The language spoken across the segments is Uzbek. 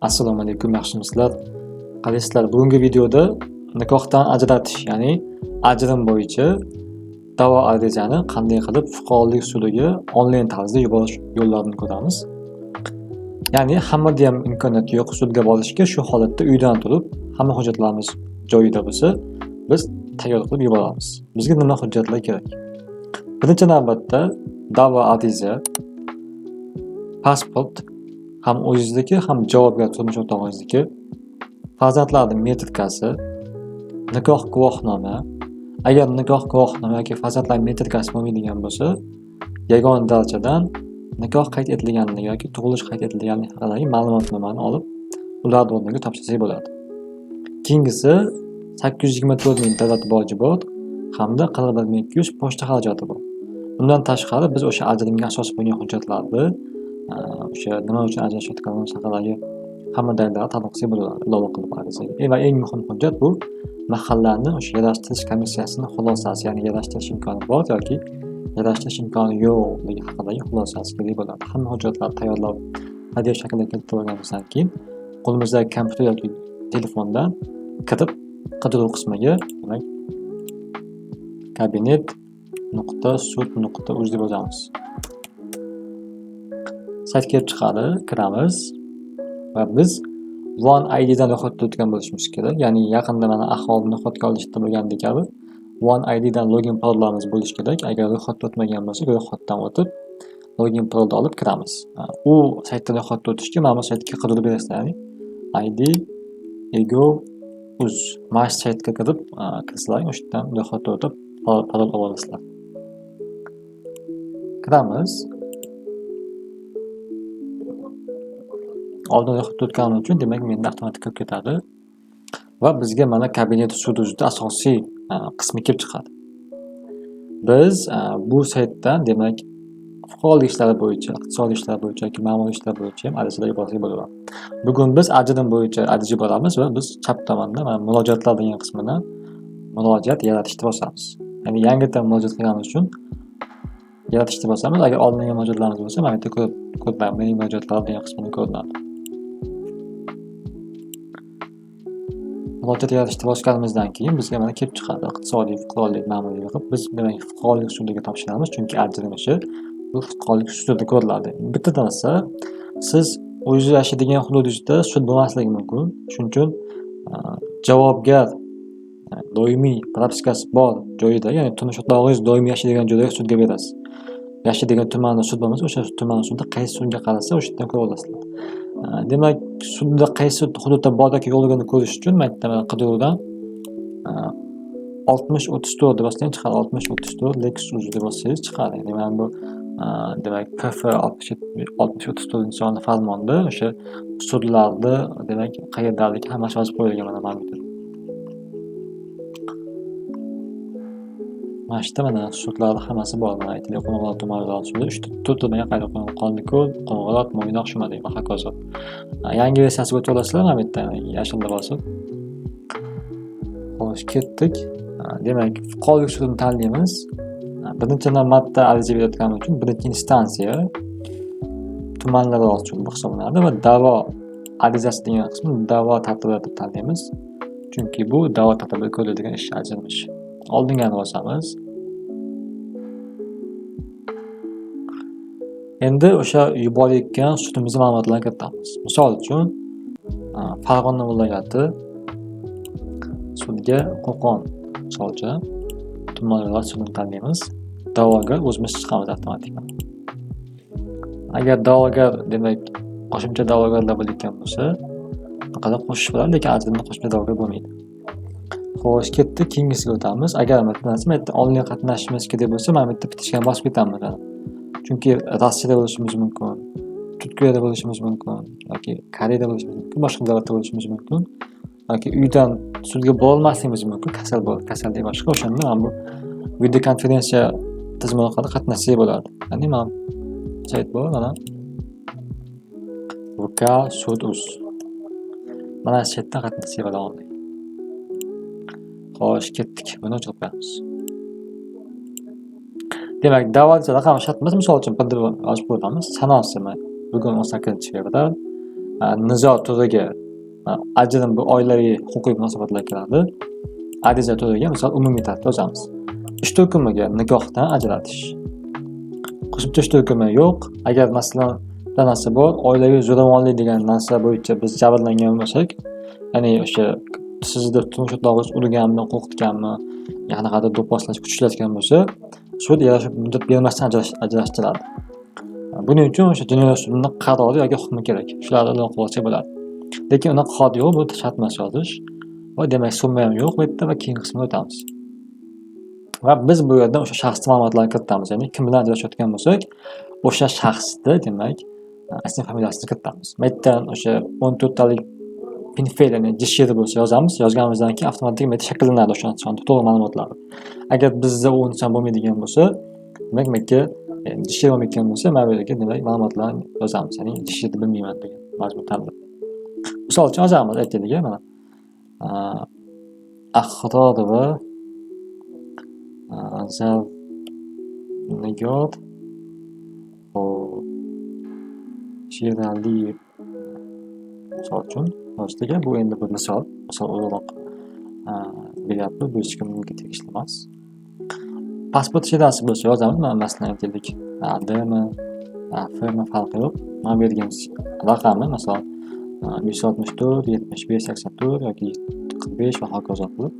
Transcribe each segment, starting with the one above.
Assalomu alaykum, yaxshimisizlar? Qalaysizlar? Bugungi videoda nikohdan ajratish, ya'ni ajrim bo'yicha da'vo arizani qanday qilib fuqarolik sudiga onlayn tarzda yuborish yo'llarini ko'ramiz. Ya'ni hammada ham imkoniyat yo'q sudga borishga, shu holatda uydan turib, hamma hujjatlarimiz joyida bo'lsa, biz tayyor qilib yuboramiz. Bizga nima hujjatlar kerak? Birinchi navbatda da'vo ariza, pasport, ham o'zingizniki, ham javobgar turmush o'rtog'ingizniki, farzandlarning metrikasi, nikoh guvohnoma. Agar nikoh guvohnoma yoki farzandlar metrikasi bo'lmaydigan bo'lsa, yagona darajadan nikoh qayd etilganligi yoki tug'ilish qayd etilganligi haqidagi ma'lumotnomani olib, ularni o'rniga topshirsak bo'ladi. Keyingisi 824 ming davlat boji bor hamda 41 ming 200 pochta xarajati bor. Bundan tashqari biz o'sha ajrimga asos bo'lgan hujjatlarni o'sha nima uchun ajrashayotganimiz haqidagi hamma dalillarni talab qilsak bo'ladi, ilova qilib arizaga. Va eng muhim hujjat bu mahallani o'sha yarashtirish komissiyasining xulosasi, ya'ni yarashtirish imkoni bor yoki yarashtirish imkoni yo'qligi haqidagi xulosasi kerak bo'ladi. Hamma hujjatlarni tayyorlab PDF shaklida keltirib olganimizdan keyin qo'limizdagi kompyuter yoki telefondan kirib qidiruv qismiga, demak, kabinet.sud.uz deb yozamiz. Sayt kelib chiqadi, kiramiz va biz One ID dan ro'yxatda o'tgan bo'lishimiz kerak. Ya'ni yaqinda mana aholini ro'yxatga olishda bo'lgandek kabi One ID dan login parollarimiz bo'lishi kerak. Agar ro'yxatda o'tmagan bo'lsak, ro'yxatdan o'tib login parolni olib kiramiz. U saytda ro'yxatda o'tishga mana bu saytga qidirib berasizlar, ya'ni ID ego uz mana shu saytga kirib kirsizlar, o'sha yerdan ro'yxatda o'tib parol olasizlar. Kiramiz. Oldin ro'yxatda o'tganim uchun demak menda avtomatik kirib ketadi va bizga mana kabinet sud uzida asosiy qismi kelib chiqadi. Biz bu saytdan demak fuqarolik ishlari bo'yicha, iqtisodiy ishlar bo'yicha yoki ma'muriy ishlar bo'yicha ham arizalar yuborsak bo'ladi. Bugun biz ajrim bo'yicha ariza yuboramiz va biz chap tomonda mana murojaatlar degan qismidan murojaat yaratishni bosamiz. Ya'ni yangidan murojaat qilganimiz uchun yaratishni bosamiz. Agar oldingi murojaatlarimiz bo'lsa, mana bu yerda ko'rib, mening murojaatlarim degan qismini ko'rinadi. Murojaat yaratishni bosganimizdan keyin bizga mana kelib chiqadi iqtisodiy, fuqarolik, ma'muriy qilib. Biz demak fuqarolik sudiga topshiramiz, chunki ajrim ishi bu fuqarolik sudida ko'riladi. Bitta narsa, siz o'zingiz yashaydigan hududingizda sud bo'lmasligi mumkin. Shuning uchun javobgar doimiy propiskasi bor joyida, ya'ni turmush o'rtog'ingiz doimiy yashaydigan joyga sudga berasiz. Yashaydigan tumanda sud bo'lmasa, o'sha tuman sudi qaysi sudga qarasa, o'sha yerdan ko'ra olasizlar. Demak, sudda qaysi hududda bor yoki yo'qligini ko'rish uchun mana qidiruvdan 60-34 deb bossangiz chiqadi. 60-34 Lexus deb bossangiz chiqadi. Ya'ni mana bu demak PF 60-34 farmonda o'sha sudlarda demak qayerdaligi hammasi yozib qo'yilgan mana mavjud. Mana shu mana sudlarning hammasi bor. Mana aytili Qo'ng'irot tumanidagi sudi 3 ta qayda Qonliko'l, Qo'ng'irot, Mo'ynoq, Shumadek va hokazo. Yangi versiyasiga o'tib olasizlar, mana bu yerda yashilda bosib. Xo'sh, ketdik. Demak, fuqarolik sudini tanlaymiz. Birinchi navbatda ariza berayotganim uchun birinchi instansiya tumanlararo sud hisoblanadi va da'vo arizasi degan qismni da'vo tartibi deb tanlaymiz. Chunki bu da'vo tartibida ko'riladigan ish ajrimish. Oldinga bosamiz. Endi o'sha yuborayotgan sudimizning ma'lumotlarini kiritamiz. Misol uchun, Farg'ona viloyati sudga Qo'qon solcha tumanlararo sudini tanlaymiz. Da'vogar o'zimiz chiqamiz avtomatikman. Agar da'vogar demak qo'shimcha da'vogarlar bo'layotgan bo'lsa, faqat qo'shish bo'ladi, lekin ajrimda qo'shimcha da'vogar bo'lmaydi. Xo'sh, ketdi, keyingisiga o'tamiz. Agar masalan onlayn qatnashishimiz kerak bo'lsa, mana bu yerda bitishgan bosib ketamiz. Chunki Rossiyada bo'lishimiz mumkin, Turkiyada bo'lishimiz mumkin yoki Koreyada bo'lishimiz mumkin, boshqa davlatda bo'lishimiz mumkin yoki uydan sudga bora olmasligimiz mumkin, kasallik boshqa. O'shanda mana bu video konferensiya tizimi orqali qatnashsak bo'ladi. Ya'ni mana sayt bor, mana VK Sud.uz. Mana shu saytdan qatnashsak bo'ladi. Xo'sh, ketdik. Buni o'chirib qo'yamiz. Demak, da'vochi raqami shart emas. Misol uchun bildirib yozib qo'yamiz. Sanosi bugun 18-fevral nizo turiga ajrim bu oilaviy huquqiy munosabatlar kiradi. Ariza turiga misol umumiy tartibda yozamiz. Ish turkumiga nikohdan ajratish. Qo'shimcha ish turkumi yo'q. Agar masalan bir narsa bor, oilaviy zo'ravonlik degan narsa bo'yicha biz jabrlangan bo'lsak, ya'ni o'sha sizni turmush o'rtog'ingiz urganmi, qo'rqitganmi, qanaqadir do'pposlash, kuch ishlatgan bo'lsa, sud yarasha muddat bermasdan ajrashtiradi. Buning uchun o'sha jinoyat sudining qarori yoki hukmi kerak. Shularni e'lon qilsa bo'ladi. Lekin unaqa hod yo'q, bu shartnoma yozish. Va demak summa ham yo'q bu yerda va keyingi qismga o'tamiz. Va biz bu yerda o'sha shaxsning ma'lumotlarini kiritamiz. Ya'ni kim bilan ajrashayotgan bo'lsak, o'sha shaxsni demak asl familiyasini kiritamiz. Bu yerdan o'sha 14 talik pinfel ya'ni dish yeri bo'lsa yozamiz. Yozganimizdan keyin avtomatik shakllanadi o'sha to'liq ma'lumotlar. Agar bizda u inson bo'lmaydigan bo'lsa, demak menga dish yeri bo'lmayotgan bo'lsa, mana bu yerga demak ma'lumotlarni yozamiz. Ya'ni dish yerni bilmayman degan mazmun tanlab. Misol uchun yozamiz aytaylik mana. Axror va Zarnigor Sheraliyev misol uchun yozdik. Bu endi bir misol o'laroq beryapti. Bu hech kimga tegishli emas. Pasport sherasi bo'lsa yozamiz. Mana masalan aytaylik ADmi, AFmi farqi yo'q. Mana bergan raqami masalan 164 75 84 yoki 45 va hokazo qilib.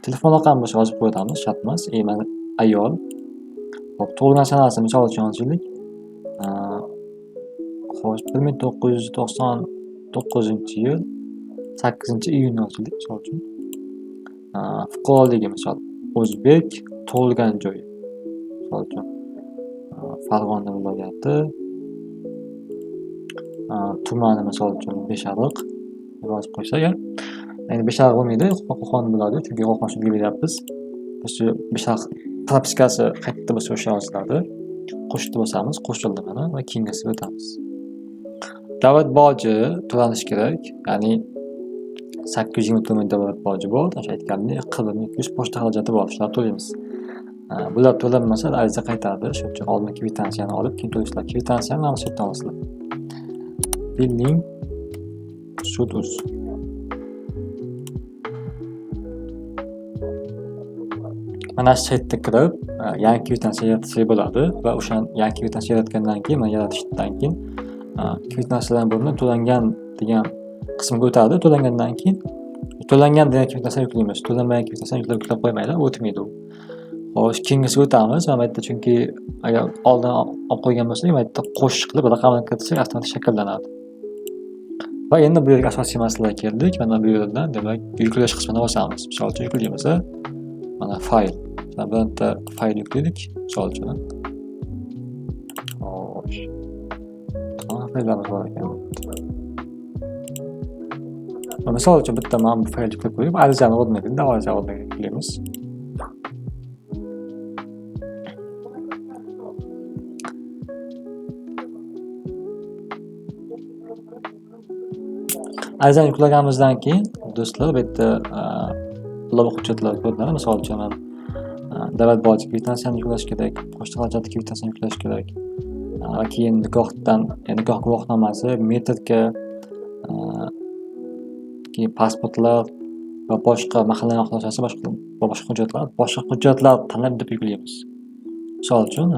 Telefon raqami bo'lsa yozib qo'yamiz, shart emas. Mana ayol. Xo'p, tug'ilgan sanasi misol uchun yozaylik. Xo'sh, 1999-yil 8-iyun yozaylik misol uchun. Fuqaroligi misol o'zbek, tug'ilgan joyi misol uchun Farg'ona viloyati, tumani misol uchun Beshariq yozib qo'ysak, endi Beshariq bo'lmaydi, Qo'qon bo'ladi, chunki Qo'qon sudiga beryapmiz. O'sha Beshariq propiskasi qayerda bo'lsa o'sha yoziladi. Qo'shib bosamiz, qo'shildi mana va keyingisiga o'tamiz. Davlat boji to'lanish kerak, ya'ni 820 so'm davlat boji bor, o'sha aytganimdek 4200 pochta xarajati bor, shularni to'laymiz. Bular to'lanmasa ariza qaytaradi, shuning uchun oldin kvitansiyani olib, keyin to'laysizlar. Kvitansiyani mana shu yerdan olasizlar. Billing sud.uz. Mana shu saytga kirib, yangi kvitansiya yaratsak bo'ladi va o'sha yangi kvitansiya yaratgandan keyin, mana yaratishdan keyin kvitansiyalar bo'limida to'langan degan qismga o'tadi. To'langandan keyin to'langan degan kvitansiya yuklaymiz. To'lanmagan kvitansiya yuklab qo'ymaydi, o'tmaydi u. Xo'sh, keyingisiga o'tamiz. Mana bu yerda chunki agar oldin olib qo'ygan bo'lsak, mana bu yerda qo'shish qilib raqamni kiritsak, avtomatik shakllanadi. Va endi bu yerga asosiy masalaga keldik. Mana bu yerdan demak yuklash qismini bosamiz. Misol uchun yuklaymiz. Mana fayl. Mana bironta fayl yuklaydik, misol uchun. Xo'sh. Fayllarimiz bor ekan. Misol uchun bitta mana bu fayl yuklab qo'yib, arizani o'rniga, da'voza o'rniga yuklaymiz. Arizani yuklaganimizdan keyin do'stlar bu yerda ilova hujjatlar ko'rinadi. Misol uchun davlat boji kvitansiyani yuklash kerak, pochta xarajati kvitansiyani yuklash kerak. Va keyin nikoh guvohnomasi, metrga, keyin pasportlar va boshqa mahallaning aholisi boshqa hujjatlar tanlab deb yuklaymiz. Misol uchun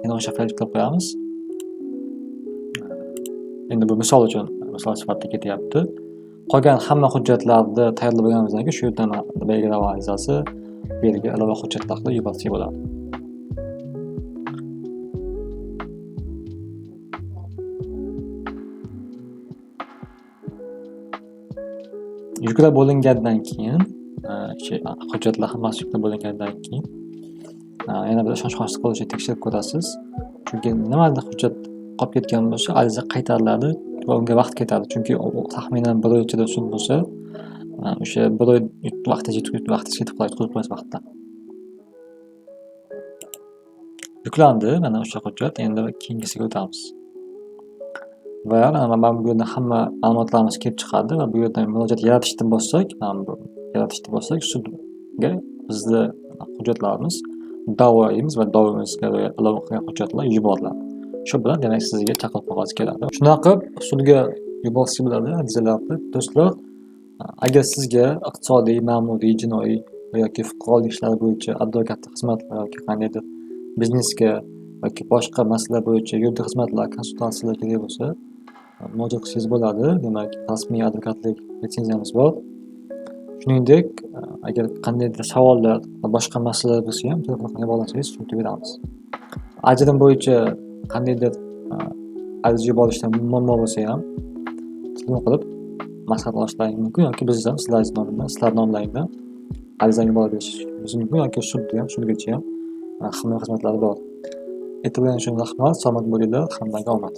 yana o'sha faylni yuklab qo'yamiz. Endi bu misol uchun misol sifatida ketyapti. Qolgan hamma hujjatlarni tayyorlab bo'lganimizdan keyin shu yerdan belgilov arizasi, bu yerga ilova hujjatlarni yuborsak bo'ladi. Yuklab bo'lingandan keyin, hujjatlar hammasi yuklab bo'lingandan keyin yana bir ishonch hosil qilishni tekshirib ko'rasiz. Chunki nimadir hujjat qolib ketgan bo'lsa, ariza qaytariladi va unga vaqt ketadi. Chunki taxminan 1 oy ichida sud bo'lsa, o'sha 1 oy vaqtga yetib qoladi vaqtda. Yuklandi mana o'sha hujjat. Endi keyingisiga o'tamiz. Va mana bu yerda hamma ma'lumotlarimiz kelib chiqadi va bu yerdan murojaat yaratishni bossak, sudga bizning hujjatlarimiz, da'voyimiz va da'vomizga ilova qilgan hujjatlar yuboriladi. Shu bilan demak sizga chaqiriq qog'ozi keladi. Shunday qilib sudga yuborsa bo'ladi arizalarni. Do'stlar, agar sizga iqtisodiy, ma'muriy, jinoiy yoki fuqarolik ishlari bo'yicha advokatlik xizmatlar yoki qandaydir biznesga yoki boshqa masalalar bo'yicha yuridik xizmatlar, konsultatsiyalar kerak bo'lsa, murojaat qilsangiz bo'ladi. Demak, rasmiy advokatlik litsenziyamiz bor. Shuningdek, agar qandaydir savollar va boshqa masalalar bo'lsa ham telefon orqali bog'lansangiz tushuntirib beramiz. Ajrim bo'yicha qandaydir ariza yuborishda muammo bo'lsa ham telefon qilib maslahat olishlaringiz mumkin yoki biz ham sizlar nomlaringdan arizani yuborib berishingiz mumkin yoki sudgacha ham himoya xizmatlari bor. E'tiboringiz uchun rahmat, salomat bo'linglar, hammaga omad.